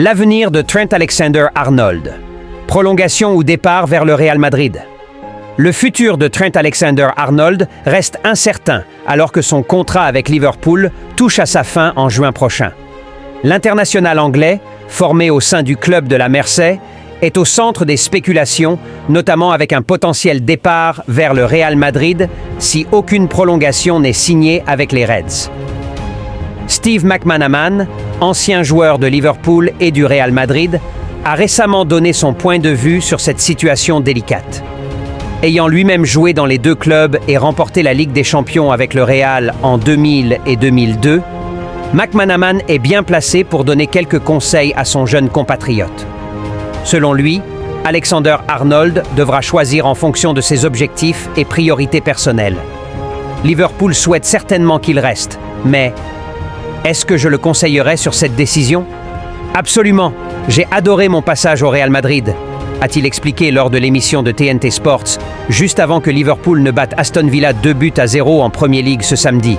L'avenir de Trent Alexander-Arnold. Prolongation ou départ vers le Real Madrid. Le futur de Trent Alexander-Arnold reste incertain alors que son contrat avec Liverpool touche à sa fin en juin prochain. L'international anglais, formé au sein du club de la Mersey, est au centre des spéculations, notamment avec un potentiel départ vers le Real Madrid si aucune prolongation n'est signée avec les Reds. Steve McManaman, ancien joueur de Liverpool et du Real Madrid, a récemment donné son point de vue sur cette situation délicate. Ayant lui-même joué dans les deux clubs et remporté la Ligue des Champions avec le Real en 2000 et 2002, McManaman est bien placé pour donner quelques conseils à son jeune compatriote. Selon lui, Alexander-Arnold devra choisir en fonction de ses objectifs et priorités personnelles. Liverpool souhaite certainement qu'il reste, mais est-ce que je le conseillerais sur cette décision? Absolument, j'ai adoré mon passage au Real Madrid, a-t-il expliqué lors de l'émission de TNT Sports, juste avant que Liverpool ne batte Aston Villa 2-0 en Premier League ce samedi.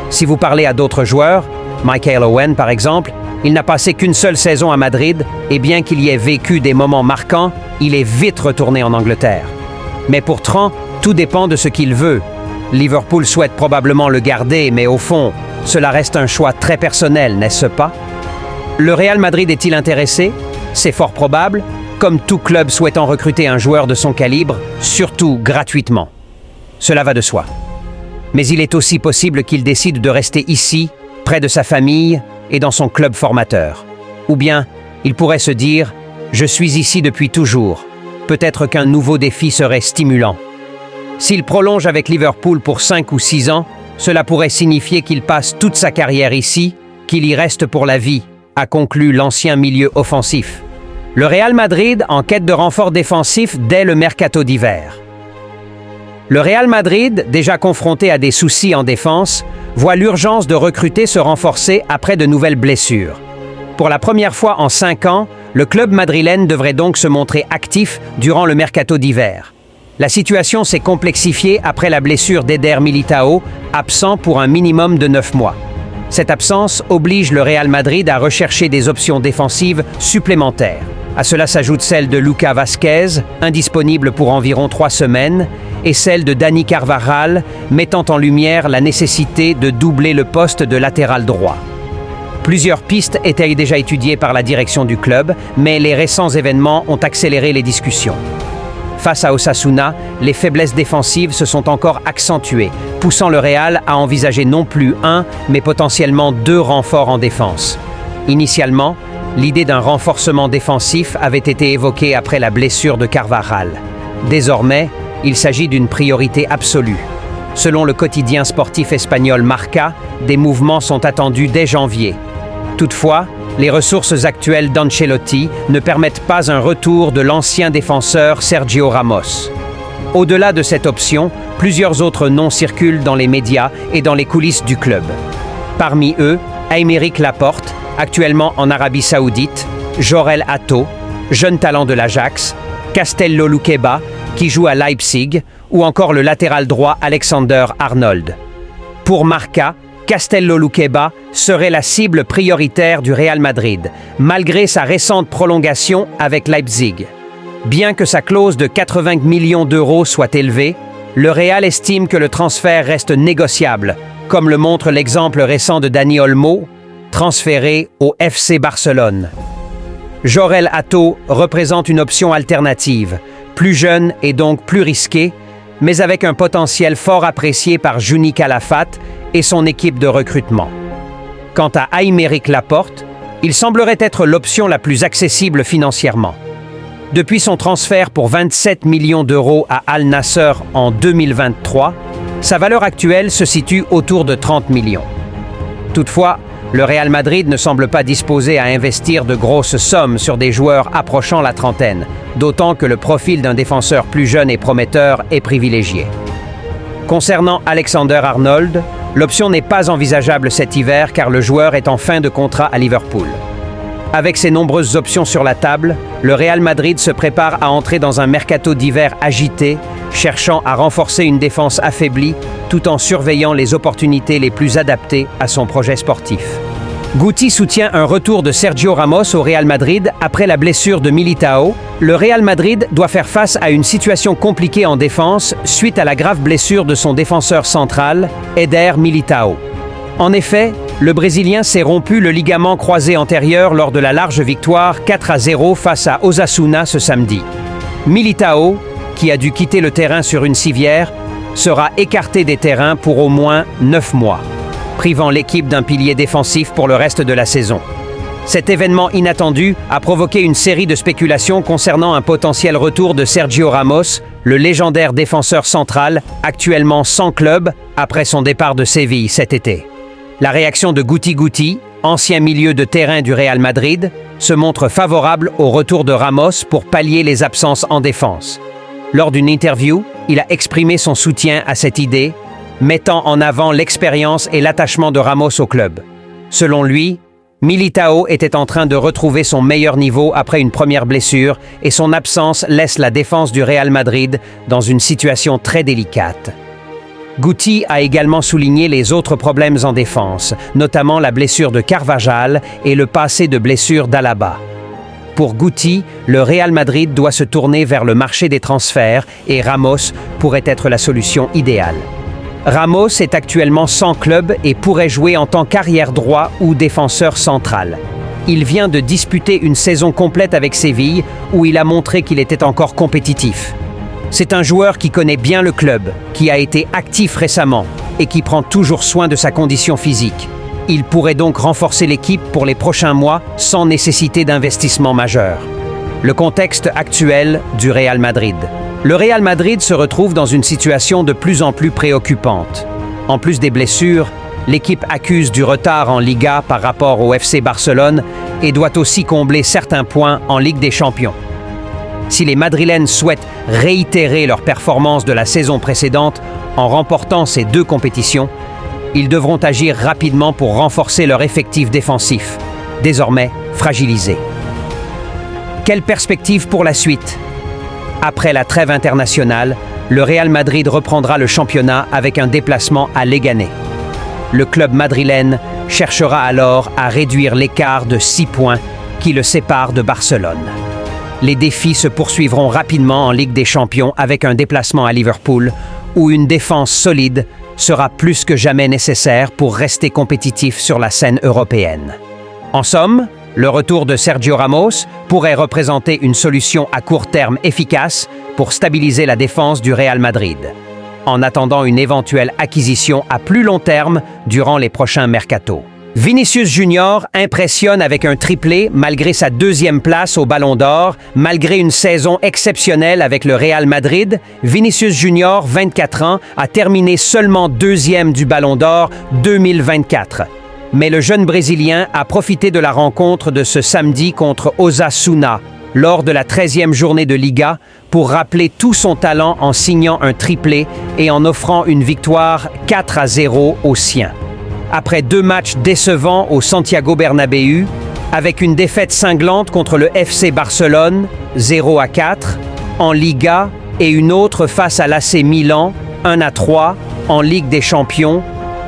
Si vous parlez à d'autres joueurs, Michael Owen par exemple, il n'a passé qu'une seule saison à Madrid et bien qu'il y ait vécu des moments marquants, il est vite retourné en Angleterre. Mais pour Trent, tout dépend de ce qu'il veut. Liverpool souhaite probablement le garder, mais au fond, cela reste un choix très personnel, n'est-ce pas? Le Real Madrid est-il intéressé? C'est fort probable, comme tout club souhaitant recruter un joueur de son calibre, surtout gratuitement. Cela va de soi. Mais il est aussi possible qu'il décide de rester ici, près de sa famille et dans son club formateur. Ou bien, il pourrait se dire « Je suis ici depuis toujours. Peut-être qu'un nouveau défi serait stimulant. » S'il prolonge avec Liverpool pour 5 ou 6 ans, cela pourrait signifier qu'il passe toute sa carrière ici, qu'il y reste pour la vie, a conclu l'ancien milieu offensif. Le Real Madrid en quête de renfort défensif dès le mercato d'hiver. Le Real Madrid, déjà confronté à des soucis en défense, voit l'urgence de recruter se renforcer après de nouvelles blessures. Pour la première fois en 5 ans, le club madrilène devrait donc se montrer actif durant le mercato d'hiver. La situation s'est complexifiée après la blessure d'Eder Militao, absent pour un minimum de 9 mois. Cette absence oblige le Real Madrid à rechercher des options défensives supplémentaires. À cela s'ajoute celle de Lucas Vázquez, indisponible pour environ 3 semaines, et celle de Dani Carvajal, mettant en lumière la nécessité de doubler le poste de latéral droit. Plusieurs pistes étaient déjà étudiées par la direction du club, mais les récents événements ont accéléré les discussions. Face à Osasuna, les faiblesses défensives se sont encore accentuées, poussant le Real à envisager non plus un, mais potentiellement 2 renforts en défense. Initialement, l'idée d'un renforcement défensif avait été évoquée après la blessure de Carvajal. Désormais, il s'agit d'une priorité absolue. Selon le quotidien sportif espagnol Marca, des mouvements sont attendus dès janvier. Toutefois, les ressources actuelles d'Ancelotti ne permettent pas un retour de l'ancien défenseur Sergio Ramos. Au-delà de cette option, plusieurs autres noms circulent dans les médias et dans les coulisses du club. Parmi eux, Aymeric Laporte, actuellement en Arabie Saoudite, Jorel Atto, jeune talent de l'Ajax, Castello Luqueba, qui joue à Leipzig, ou encore le latéral droit Alexander-Arnold. Pour Marca, Castello Luqueba serait la cible prioritaire du Real Madrid, malgré sa récente prolongation avec Leipzig. Bien que sa clause de 80 millions d'euros soit élevée, le Real estime que le transfert reste négociable, comme le montre l'exemple récent de Dani Olmo, transféré au FC Barcelone. Jorel Atto représente une option alternative, plus jeune et donc plus risquée, mais avec un potentiel fort apprécié par Juni Calafat et son équipe de recrutement. Quant à Aymeric Laporte, il semblerait être l'option la plus accessible financièrement. Depuis son transfert pour 27 millions d'euros à Al Nassr en 2023, sa valeur actuelle se situe autour de 30 millions. Toutefois, le Real Madrid ne semble pas disposé à investir de grosses sommes sur des joueurs approchant la trentaine, d'autant que le profil d'un défenseur plus jeune et prometteur est privilégié. Concernant Alexander-Arnold, l'option n'est pas envisageable cet hiver car le joueur est en fin de contrat à Liverpool. Avec ces nombreuses options sur la table, le Real Madrid se prépare à entrer dans un mercato d'hiver agité, cherchant à renforcer une défense affaiblie tout en surveillant les opportunités les plus adaptées à son projet sportif. Guti soutient un retour de Sergio Ramos au Real Madrid après la blessure de Militao. Le Real Madrid doit faire face à une situation compliquée en défense suite à la grave blessure de son défenseur central, Eder Militao. En effet, le Brésilien s'est rompu le ligament croisé antérieur lors de la large victoire 4-0 face à Osasuna ce samedi. Militao, qui a dû quitter le terrain sur une civière, sera écarté des terrains pour au moins 9 mois, privant l'équipe d'un pilier défensif pour le reste de la saison. Cet événement inattendu a provoqué une série de spéculations concernant un potentiel retour de Sergio Ramos, le légendaire défenseur central, actuellement sans club après son départ de Séville cet été. La réaction de Guti, ancien milieu de terrain du Real Madrid, se montre favorable au retour de Ramos pour pallier les absences en défense. Lors d'une interview, il a exprimé son soutien à cette idée, mettant en avant l'expérience et l'attachement de Ramos au club. Selon lui, Militao était en train de retrouver son meilleur niveau après une première blessure et son absence laisse la défense du Real Madrid dans une situation très délicate. Guti a également souligné les autres problèmes en défense, notamment la blessure de Carvajal et le passé de blessure d'Alaba. Pour Guti, le Real Madrid doit se tourner vers le marché des transferts et Ramos pourrait être la solution idéale. Ramos est actuellement sans club et pourrait jouer en tant qu'arrière droit ou défenseur central. Il vient de disputer une saison complète avec Séville où il a montré qu'il était encore compétitif. C'est un joueur qui connaît bien le club, qui a été actif récemment et qui prend toujours soin de sa condition physique. Il pourrait donc renforcer l'équipe pour les prochains mois sans nécessité d'investissement majeur. Le contexte actuel du Real Madrid. Le Real Madrid se retrouve dans une situation de plus en plus préoccupante. En plus des blessures, l'équipe accuse du retard en Liga par rapport au FC Barcelone et doit aussi combler certains points en Ligue des Champions. Si les Madrilènes souhaitent réitérer leur performance de la saison précédente en remportant ces deux compétitions, ils devront agir rapidement pour renforcer leur effectif défensif, désormais fragilisé. Quelle perspective pour la suite? Après la trêve internationale, le Real Madrid reprendra le championnat avec un déplacement à Leganés. Le club madrilène cherchera alors à réduire l'écart de 6 points qui le sépare de Barcelone. Les défis se poursuivront rapidement en Ligue des Champions avec un déplacement à Liverpool où une défense solide sera plus que jamais nécessaire pour rester compétitif sur la scène européenne. En somme, le retour de Sergio Ramos pourrait représenter une solution à court terme efficace pour stabiliser la défense du Real Madrid, en attendant une éventuelle acquisition à plus long terme durant les prochains mercatos. Vinicius Junior impressionne avec un triplé malgré sa 2e place au Ballon d'Or. Malgré une saison exceptionnelle avec le Real Madrid, Vinicius Junior, 24 ans, a terminé seulement 2e du Ballon d'Or 2024. Mais le jeune Brésilien a profité de la rencontre de ce samedi contre Osasuna lors de la 13e journée de Liga pour rappeler tout son talent en signant un triplé et en offrant une victoire 4-0 aux siens. Après 2 matchs décevants au Santiago Bernabéu, avec une défaite cinglante contre le FC Barcelone, 0-4, en Liga et une autre face à l'AC Milan, 1-3, en Ligue des Champions,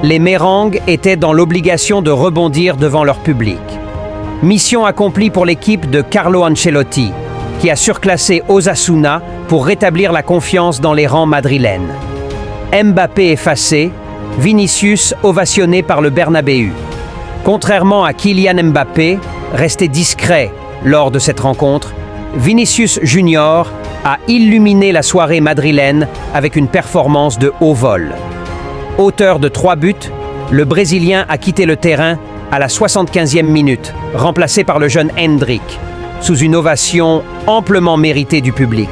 les Merengues étaient dans l'obligation de rebondir devant leur public. Mission accomplie pour l'équipe de Carlo Ancelotti, qui a surclassé Osasuna pour rétablir la confiance dans les rangs madrilènes. Mbappé effacé, Vinicius ovationné par le Bernabéu. Contrairement à Kylian Mbappé, resté discret lors de cette rencontre, Vinicius Junior a illuminé la soirée madrilène avec une performance de haut vol. Auteur de 3 buts, le Brésilien a quitté le terrain à la 75e minute, remplacé par le jeune Endrick, sous une ovation amplement méritée du public.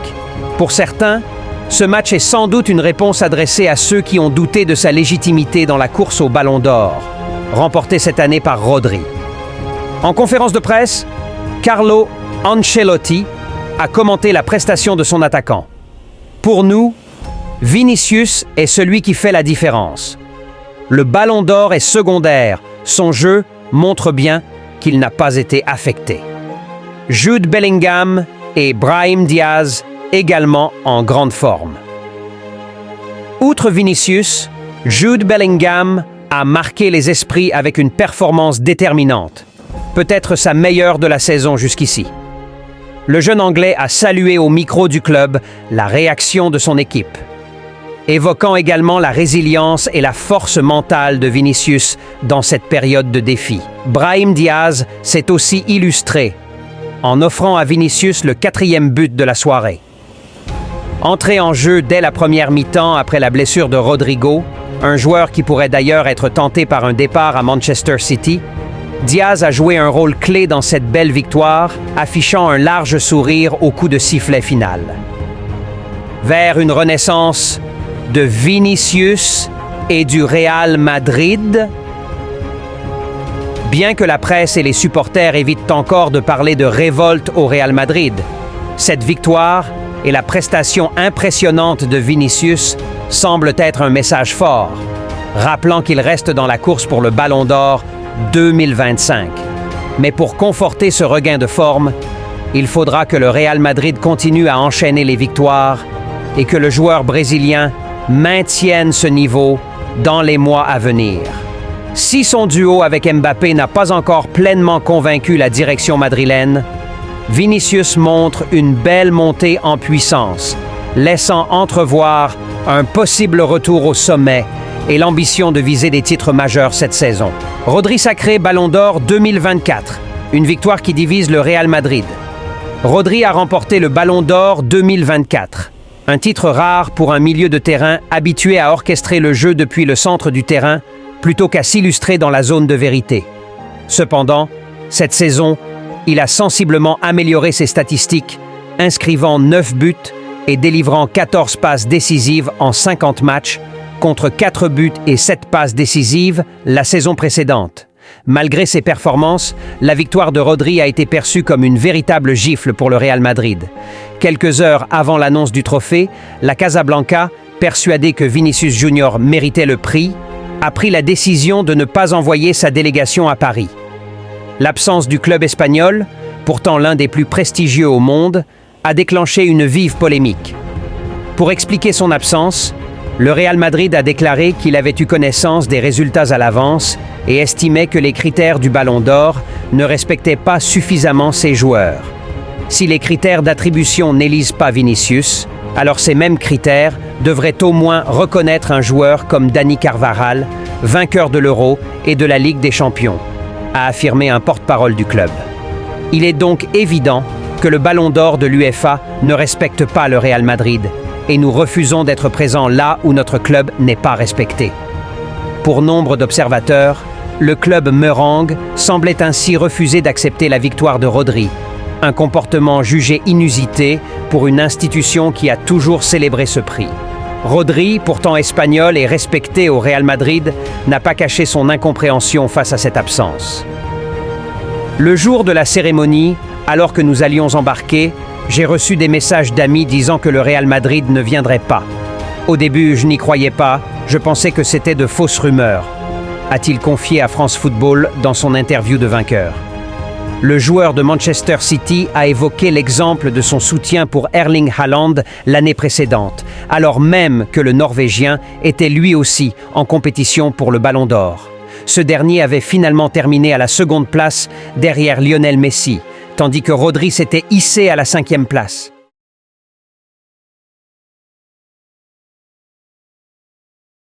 Pour certains, ce match est sans doute une réponse adressée à ceux qui ont douté de sa légitimité dans la course au Ballon d'Or, remportée cette année par Rodri. En conférence de presse, Carlo Ancelotti a commenté la prestation de son attaquant. Pour nous, Vinicius est celui qui fait la différence. Le Ballon d'Or est secondaire, son jeu montre bien qu'il n'a pas été affecté. Jude Bellingham et Brahim Diaz également en grande forme. Outre Vinicius, Jude Bellingham a marqué les esprits avec une performance déterminante, peut-être sa meilleure de la saison jusqu'ici. Le jeune Anglais a salué au micro du club la réaction de son équipe, évoquant également la résilience et la force mentale de Vinicius dans cette période de défi. Brahim Diaz s'est aussi illustré en offrant à Vinicius le 4e but de la soirée. Entré en jeu dès la première mi-temps après la blessure de Rodrigo, un joueur qui pourrait d'ailleurs être tenté par un départ à Manchester City, Diaz a joué un rôle clé dans cette belle victoire, affichant un large sourire au coup de sifflet final. Vers une renaissance de Vinicius et du Real Madrid. Bien que la presse et les supporters évitent encore de parler de révolte au Real Madrid, cette victoire et la prestation impressionnante de Vinicius semblent être un message fort, rappelant qu'il reste dans la course pour le Ballon d'Or 2025. Mais pour conforter ce regain de forme, il faudra que le Real Madrid continue à enchaîner les victoires et que le joueur brésilien maintienne ce niveau dans les mois à venir. Si son duo avec Mbappé n'a pas encore pleinement convaincu la direction madrilène, Vinicius montre une belle montée en puissance, laissant entrevoir un possible retour au sommet et l'ambition de viser des titres majeurs cette saison. Rodri sacré Ballon d'Or 2024, une victoire qui divise le Real Madrid. Rodri a remporté le Ballon d'Or 2024, un titre rare pour un milieu de terrain habitué à orchestrer le jeu depuis le centre du terrain plutôt qu'à s'illustrer dans la zone de vérité. Cependant, cette saison, il a sensiblement amélioré ses statistiques, inscrivant 9 buts et délivrant 14 passes décisives en 50 matchs, contre 4 buts et 7 passes décisives la saison précédente. Malgré ses performances, la victoire de Rodri a été perçue comme une véritable gifle pour le Real Madrid. Quelques heures avant l'annonce du trophée, la Casablanca, persuadée que Vinicius Junior méritait le prix, a pris la décision de ne pas envoyer sa délégation à Paris. L'absence du club espagnol, pourtant l'un des plus prestigieux au monde, a déclenché une vive polémique. Pour expliquer son absence, le Real Madrid a déclaré qu'il avait eu connaissance des résultats à l'avance et estimait que les critères du Ballon d'Or ne respectaient pas suffisamment ses joueurs. Si les critères d'attribution n'élisent pas Vinicius, alors ces mêmes critères devraient au moins reconnaître un joueur comme Dani Carvajal, vainqueur de l'Euro et de la Ligue des Champions, a affirmé un porte-parole du club. Il est donc évident que le Ballon d'Or de l'UEFA ne respecte pas le Real Madrid et nous refusons d'être présents là où notre club n'est pas respecté. Pour nombre d'observateurs, le club merengue semblait ainsi refuser d'accepter la victoire de Rodri, un comportement jugé inusité pour une institution qui a toujours célébré ce prix. Rodri, pourtant espagnol et respecté au Real Madrid, n'a pas caché son incompréhension face à cette absence. Le jour de la cérémonie, alors que nous allions embarquer, j'ai reçu des messages d'amis disant que le Real Madrid ne viendrait pas. Au début, je n'y croyais pas, je pensais que c'était de fausses rumeurs, a-t-il confié à France Football dans son interview de vainqueur. Le joueur de Manchester City a évoqué l'exemple de son soutien pour Erling Haaland l'année précédente, alors même que le Norvégien était lui aussi en compétition pour le Ballon d'Or. Ce dernier avait finalement terminé à la seconde place derrière Lionel Messi, tandis que Rodri s'était hissé à la 5e place.